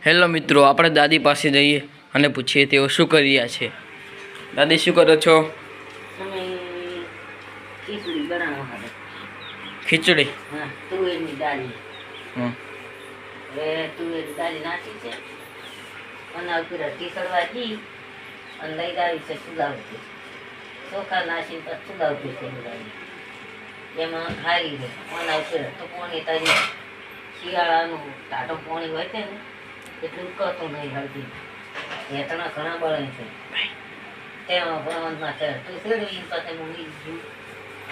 Hello મિત્રો, આપણે દાદી પાસે જઈએ અને પૂછીએ તેઓ શું કરી રહ્યા છે। દાદી, શું કરો છો? ખીચડી બનાવવા હવે ખીચડી? હા, તુવેરની દાળ. હવે તુવેરની દાળ નાખી છે અને ઉપર ટીસળવા દી અને લઈ આવી છે સુગાવતી ચોખા નાખીને પછી સુગાવતી છે એમાં હારી છે ઓના ઉપર તો પોણી તારી શિયાળાનું ટાટો પોણી હોય છે ને એટલું ઉકળતું નહીં હળદી હેઠણા ઘણા બળે છે તેમાં ભણવામાં છે તું શેડવી પાસે મૂકી દીધું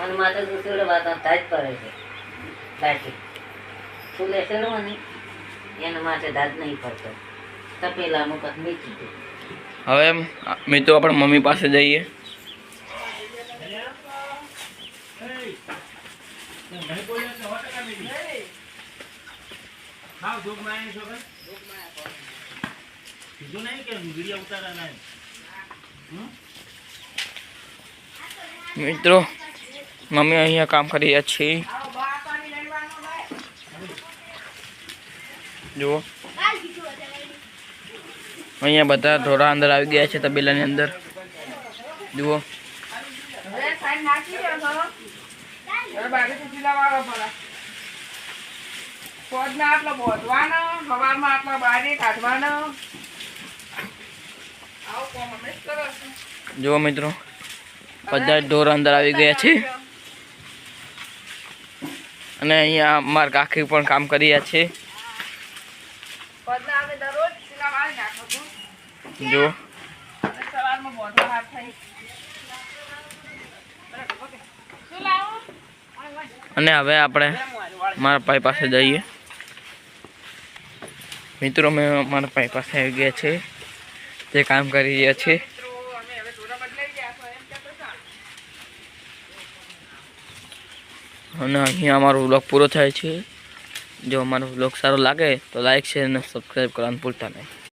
અને માથે તું શેડવા તો ધાજ પડે છે દાટી ચૂલે શેડવાની એના માટે ધાજ નહીં પડતો તપેલા મુકત મીઠી દે। હવે મિત્રો આપણે મમ્મી પાસે જઈએ। મિત્રો મમ્મી અહીંયા કામ કરી રહ્યા છે। જુઓ અહીંયા બધા ઢોરા અંદર આવી ગયા છે તબેલાની અંદર। જુઓ જુઓ મિત્રો બધા ઢોરા અંદર આવી ગયા છે અને અહીંયા અમારા કાકી પણ કામ કરી રહ્યા છે। જો અને હવે આપણે મારા ભાઈ પાસે જઈએ। મિત્રો મેં મારા ભાઈ પાસે આવી ગયા છે, તે કામ કરી રહ્યા છે। અને અહીંયા અમારો વ્લોગ પૂરો થાય છે। જો અમારો વ્લોગ સારો લાગે તો લાઈક શેર અને સબસ્ક્રાઈબ કરવાનું ભૂલતા નહીં।